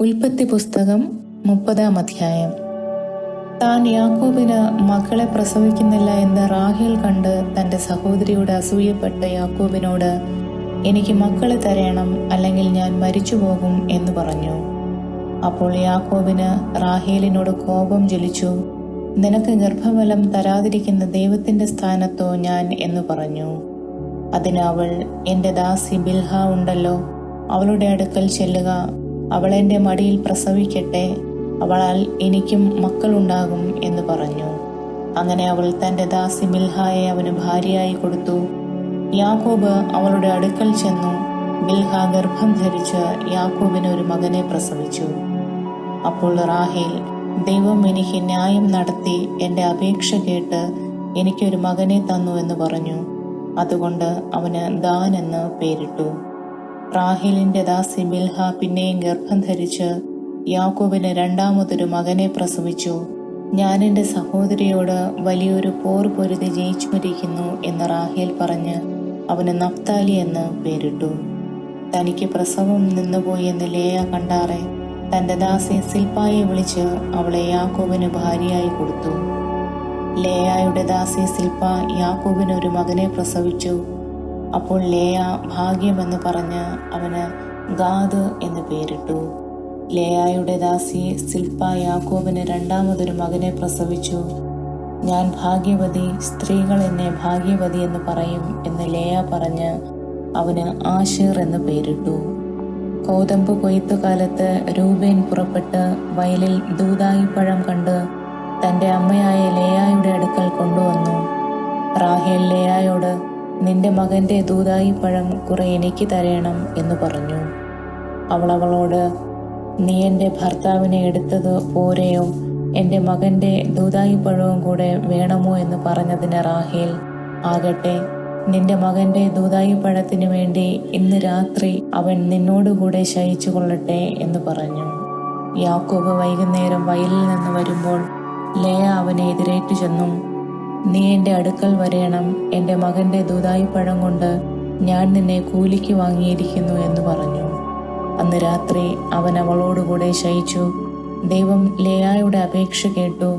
ഉൽപ്പത്തി പുസ്തകം 30-ാം അധ്യായം. താൻ യാക്കോബിന് മക്കളെ പ്രസവിക്കുന്നില്ല എന്ന് റാഹേൽ കണ്ട് തൻ്റെ സഹോദരിയോട് അസൂയപ്പെട്ട് യാക്കോബിനോട്, എനിക്ക് മക്കളെ തരേണം, അല്ലെങ്കിൽ ഞാൻ മരിച്ചുപോകും എന്ന് പറഞ്ഞു. അപ്പോൾ യാക്കോബിന് റാഹേലിനോട് കോപം ജ്വലിച്ചു. നിനക്ക് ഗർഭഫലം തരാതിരിക്കുന്ന ദൈവത്തിൻ്റെ സ്ഥാനത്തോ ഞാൻ എന്ന് പറഞ്ഞു. അതിന് അവൾ, എൻ്റെ ദാസി ബിൽഹ ഉണ്ടല്ലോ, അവളുടെ അടുക്കൽ ചെല്ലുക, അവൾ എൻ്റെ മടിയിൽ പ്രസവിക്കട്ടെ, അവളാൽ എനിക്കും മക്കളുണ്ടാകും എന്ന് പറഞ്ഞു. അങ്ങനെ അവൾ തൻ്റെ ദാസി ബിൽഹായെ അവന് ഭാര്യയായി കൊടുത്തു. യാക്കോബ് അവളുടെ അടുക്കൽ ചെന്നു. ബിൽഹ ഗർഭം ധരിച്ച് യാക്കോബിന് ഒരു മകനെ പ്രസവിച്ചു. അപ്പോൾ റാഹേൽ, ദൈവം എനിക്ക് ന്യായം നടത്തി എൻ്റെ അപേക്ഷ കേട്ട് എനിക്കൊരു മകനെ തന്നു എന്ന് പറഞ്ഞു. അതുകൊണ്ട് അവന് ദാൻ എന്ന് പേരിട്ടു. റാഹേലിന്റെ ദാസി ബിൽഹ പിന്നെയും ഗർഭം ധരിച്ച് യാക്കോബിന് രണ്ടാമതൊരു മകനെ പ്രസവിച്ചു. ഞാൻ എൻ്റെ സഹോദരിയോട് വലിയൊരു പോർ പൊരുതി ജയിച്ചു മരിക്കുന്നു എന്ന് റാഹേൽ പറഞ്ഞ് അവന് നഫ്താലി എന്ന് പേരിട്ടു. തനിക്ക് പ്രസവം നിന്നുപോയി എന്ന് ലേയ കണ്ടാറെ തൻ്റെ ദാസി സിൽപ്പായെ വിളിച്ച് അവളെ യാക്കോബിന് ഭാര്യയായി കൊടുത്തു. ലേയായുടെ ദാസി സിൽപ്പ യാക്കോബിന് ഒരു മകനെ പ്രസവിച്ചു. അപ്പോൾ ലേയ ഭാഗ്യമെന്ന് പറഞ്ഞ് അവന് ഗാദ് എന്ന് പേരിട്ടു. ലേയായുടെ ദാസി സിൽപ്പ യാക്കോബിന് രണ്ടാമതൊരു മകനെ പ്രസവിച്ചു. ഞാൻ ഭാഗ്യവതി, സ്ത്രീകൾ എന്നെ ഭാഗ്യവതി എന്ന് പറയും എന്ന് ലേയ പറഞ്ഞ് അവന് ആശേർ എന്ന് പേരിട്ടു. കോതമ്പ് കൊയ്ത്തുകാലത്ത് രൂബേൻ പുറപ്പെട്ട് വയലിൽ ദൂദായിപ്പഴം കണ്ട് തൻ്റെ അമ്മയായ ലേയായുടെ അടുക്കൽ കൊണ്ടുവന്നു. റാഹേൽ ലേയായോട്, നിന്റെ മകൻ്റെ ദൂദായിപ്പഴം കുറെ എനിക്ക് തരേണം എന്ന് പറഞ്ഞു. അവൾ അവളോട്, നീ എൻ്റെ ഭർത്താവിനെ എടുത്തത് പോരെയോ, എൻ്റെ മകൻ്റെ ദൂദായിപ്പഴവും കൂടെ വേണമോ എന്ന് പറഞ്ഞതിന് റാഹേൽ, ആകട്ടെ, നിന്റെ മകൻ്റെ ദൂദായിപ്പഴത്തിനു വേണ്ടി ഇന്ന് രാത്രി അവൻ നിന്നോടുകൂടെ ശയിച്ചു കൊള്ളട്ടെ എന്ന് പറഞ്ഞു. യാക്കോബ് വൈകുന്നേരം വയലിൽ നിന്ന് വരുമ്പോൾ ലേയ അവനെ എതിരേറ്റു ചെന്നു. നീ എൻ്റെ അടുക്കൽ വരേണം, എൻ്റെ മകൻ്റെ ദൂദായിപ്പഴം കൊണ്ട് ഞാൻ നിന്നെ കൂലിക്ക് വാങ്ങിയിരിക്കുന്നു എന്ന് പറഞ്ഞു. അന്ന് രാത്രി അവൻ അവളോടുകൂടെ ശയിച്ചു. ദൈവം ലേയായുടെ അപേക്ഷ കേട്ടു.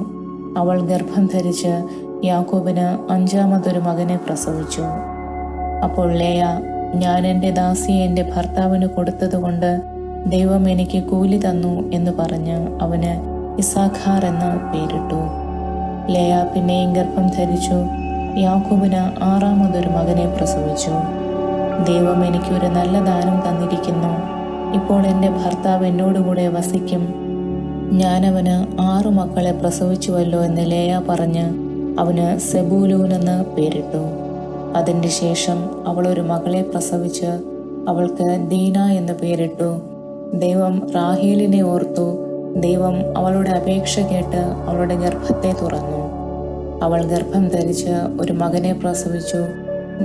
അവൾ ഗർഭം ധരിച്ച് യാക്കോബിന് അഞ്ചാമതൊരു മകനെ പ്രസവിച്ചു. അപ്പോൾ ലേയ, ഞാൻ എൻ്റെ ദാസിയെ എൻ്റെ ഭർത്താവിന് കൊടുത്തതുകൊണ്ട് ദൈവം എനിക്ക് കൂലി തന്നു എന്ന് പറഞ്ഞ് അവന് ഇസാഖാർ എന്ന് പേരിട്ടു. ലേയ പിന്നെയും ഗർഭം ധരിച്ചു. യാക്കോബിന് ആറാമതൊരു മകനെ പ്രസവിച്ചു. ദൈവം എനിക്കൊരു നല്ല ദാനം തന്നിരിക്കുന്നു. ഇപ്പോൾ എൻ്റെ ഭർത്താവ് എന്നോടുകൂടെ വസിക്കും. ഞാനവന് 6 മക്കളെ പ്രസവിച്ചുവല്ലോ എന്ന് ലേയ പറഞ്ഞ് അവന് സെബൂലൂൻ എന്ന് പേരിട്ടു. അതിൻ്റെ ശേഷം അവൾ ഒരു മകളെ പ്രസവിച്ച് അവൾക്ക് ദീന എന്ന് പേരിട്ടു. ദൈവം റാഹേലിനെ ഓർത്തു. ദൈവം അവളുടെ അപേക്ഷ കേട്ട് അവളുടെ ഗർഭത്തെ തുറന്നു. അവൾ ഗർഭം ധരിച്ച് ഒരു മകനെ പ്രസവിച്ചു.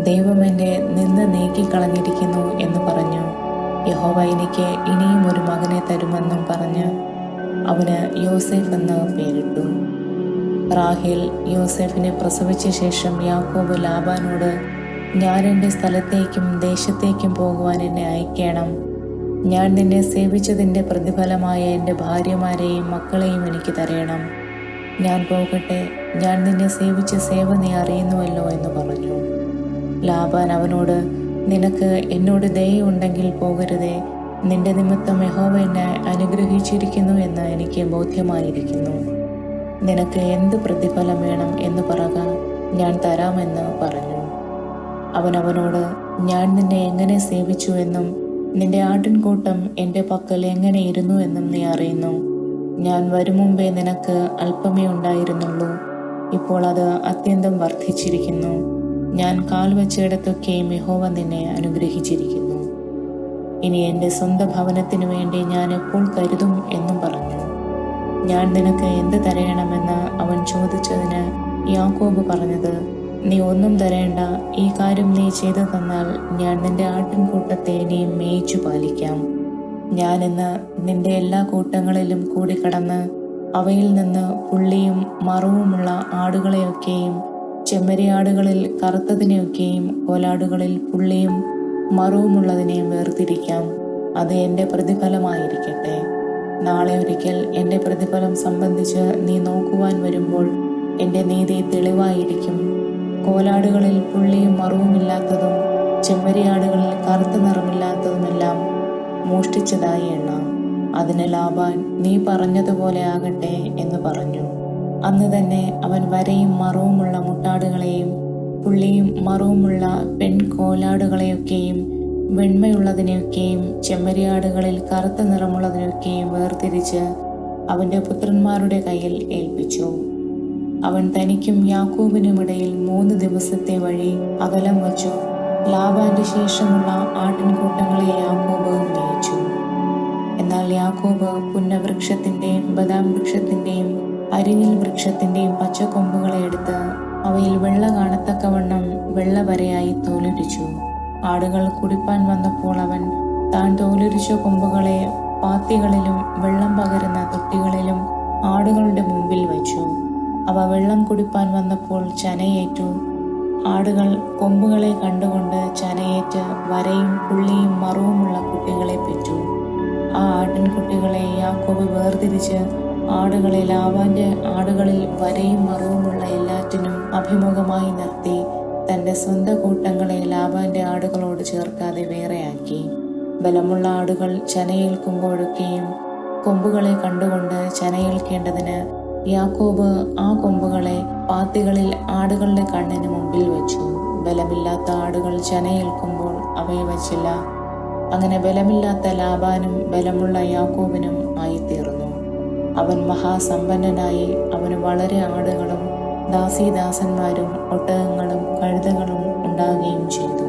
ദൈവം എന്നെ നിന്ന് നീക്കിക്കളഞ്ഞിരിക്കുന്നു എന്ന് പറഞ്ഞു. യഹോവ എനിക്ക് ഇനിയും ഒരു മകനെ തരുമെന്നും പറഞ്ഞ് അവന് യോസേഫ് എന്ന് പേരിട്ടു. റാഹേൽ യോസേഫിനെ പ്രസവിച്ച ശേഷം യാക്കോബ് ലാബാനോട്, ഞാൻ എൻ്റെ സ്ഥലത്തേക്കും ദേശത്തേക്കും പോകുവാൻ എന്നെ അയക്കണം. ഞാൻ നിന്നെ സേവിച്ചതിൻ്റെ പ്രതിഫലമായ എൻ്റെ ഭാര്യമാരെയും മക്കളെയും എനിക്ക് തരേണം. ഞാൻ പോകട്ടെ, ഞാൻ നിന്നെ സേവിച്ച സേവ നീ അറിയുന്നുവല്ലോ എന്ന് പറഞ്ഞു. ലാബാൻ അവനോട്, നിനക്ക് എന്നോട് ദയയുണ്ടെങ്കിൽ പോകരുതേ, നിന്റെ നിമിത്തം യഹോവ എന്നെ അനുഗ്രഹിച്ചിരിക്കുന്നു എന്ന് എനിക്ക് ബോധ്യമായിരിക്കുന്നു. നിനക്ക് എന്ത് പ്രതിഫലം വേണം എന്ന് പറക, ഞാൻ തരാമെന്ന് പറഞ്ഞു. അവനവനോട്, ഞാൻ നിന്നെ എങ്ങനെ സേവിച്ചു എന്നും നിന്റെ ആട്ടിൻകൂട്ടം എൻ്റെ പക്കൽ എങ്ങനെ ഇരുന്നു എന്നും നീ അറിയുന്നു. ഞാൻ വരും മുമ്പേ നിനക്ക് അല്പമേ ഉണ്ടായിരുന്നുള്ളൂ, ഇപ്പോൾ അത് അത്യന്തം വർദ്ധിച്ചിരിക്കുന്നു. ഞാൻ കാൽ വച്ചിടത്തൊക്കെയും യഹോവ നിന്നെ അനുഗ്രഹിച്ചിരിക്കുന്നു. ഇനി എൻ്റെ സ്വന്തം ഭവനത്തിനു വേണ്ടി ഞാൻ എപ്പോൾ കരുതും എന്നും പറഞ്ഞു. ഞാൻ നിനക്ക് എന്ത് തരയണമെന്ന് അവൻ ചോദിച്ചതിന് യാക്കോബ് പറഞ്ഞത്, നീ ഒന്നും തരേണ്ട, ഈ കാര്യം നീ ചെയ്തു തന്നാൽ ഞാൻ നിന്റെ ആട്ടിൻകൂട്ടത്തെ ഇനിയും മേയിച്ചു പാലിക്കാം. ഞാനിന്ന് നിന്റെ എല്ലാ കൂട്ടങ്ങളിലും കൂടിക്കടന്ന് അവയിൽ നിന്ന് പുള്ളിയും മറവുമുള്ള ആടുകളെയൊക്കെയും ചെമ്മരിയാടുകളിൽ കറുത്തതിനെയൊക്കെയും കോലാടുകളിൽ പുള്ളിയും മറവുമുള്ളതിനെയും വേർതിരിക്കാം. അത് എൻ്റെ പ്രതിഫലമായിരിക്കട്ടെ. നാളെ ഒരിക്കൽ എൻ്റെ പ്രതിഫലം സംബന്ധിച്ച് നീ നോക്കുവാൻ വരുമ്പോൾ എൻ്റെ നീതി തെളിവായിരിക്കും. കോലാടുകളിൽ പുള്ളിയും മറുവുമില്ലാത്തതും ചെമ്മരിയാടുകളിൽ കറുത്ത നിറമില്ലാത്തതുമെല്ലാം മോഷ്ടിച്ചതായി എണ്ണാം. അതിന് ലാബാൻ, നീ പറഞ്ഞതുപോലെ ആകട്ടെ എന്ന് പറഞ്ഞു. അന്ന് തന്നെ അവൻ വരയും മറവുമുള്ള മുട്ടാടുകളെയും പുള്ളിയും മറവുമുള്ള പെൺകോലാടുകളെയൊക്കെയും വെണ്മയുള്ളതിനെയൊക്കെയും ചെമ്മരിയാടുകളിൽ കറുത്ത നിറമുള്ളതിനെയൊക്കെയും വേർതിരിച്ച് അവൻ്റെ പുത്രന്മാരുടെ കയ്യിൽ ഏൽപ്പിച്ചു. അവൻ തനിക്കും യാക്കോബിനുമിടയിൽ 3 ദിവസത്തെ വഴി അകലം വച്ചു. ലാബാന്റെ ശേഷമുള്ള ആട്ടിൻകൂട്ടങ്ങളെ യാക്കോബ് മേയിച്ചു. എന്നാൽ യാക്കോബ് പുന്നവൃക്ഷത്തിന്റെയും ബദാം വൃക്ഷത്തിന്റെയും അരിഞ്ഞിൽ വൃക്ഷത്തിന്റെയും പച്ചക്കൊമ്പുകളെ എടുത്ത് അവയിൽ വെള്ള കാണത്തക്കവണ്ണം വെള്ളവരയായി തോലുരിച്ചു. ആടുകൾ കുടിപ്പാൻ വന്നപ്പോൾ അവൻ താൻ തോലുരിച്ച കൊമ്പുകളെ പാത്തികളിലും വെള്ളം പകരുന്ന തൊട്ടികളിലും ആടുകളുടെ മുമ്പിൽ വച്ചു. അവ വെള്ളം കുടിപ്പാൻ വന്നപ്പോൾ ചനയേറ്റു. ആടുകൾ കൊമ്പുകളെ കണ്ടുകൊണ്ട് ചനയേറ്റ് വരയും പുള്ളിയും മറുവുമുള്ള കുട്ടികളെ പെറ്റു. ആ ആട്ടിൻകുട്ടികളെ യാക്കോബ് വേർതിരിച്ച് ആടുകളെ ലാബാന്റെ ആടുകളിൽ വരയും മറുവുമുള്ള എല്ലാറ്റിനും അഭിമുഖമായി നിർത്തി തൻ്റെ സ്വന്തം കൂട്ടങ്ങളെ ലാബാന്റെ ആടുകളോട് ചേർക്കാതെ വേറെയാക്കി. ബലമുള്ള ആടുകൾ ചനയേൽക്കുമ്പോഴൊക്കെയും കൊമ്പുകളെ കണ്ടുകൊണ്ട് ചനയേൽക്കേണ്ടതിന് യാക്കോബ് ആ കൊമ്പുകളെ പാത്തികളിൽ ആടുകളുടെ കണ്ണിന് മുമ്പിൽ വെച്ചു. ബലമില്ലാത്ത ആടുകൾ ചനയേൽക്കുമ്പോൾ അവയെ വച്ചില്ല. അങ്ങനെ ബലമില്ലാത്ത ലാബാനും ബലമുള്ള യാക്കോബിനും ആയിത്തീർന്നു. അവൻ മഹാസമ്പന്നനായി. അവന് വളരെ ആടുകളും ദാസീദാസന്മാരും ഒട്ടകങ്ങളും കഴുതകളും ഉണ്ടാകുകയും ചെയ്തു.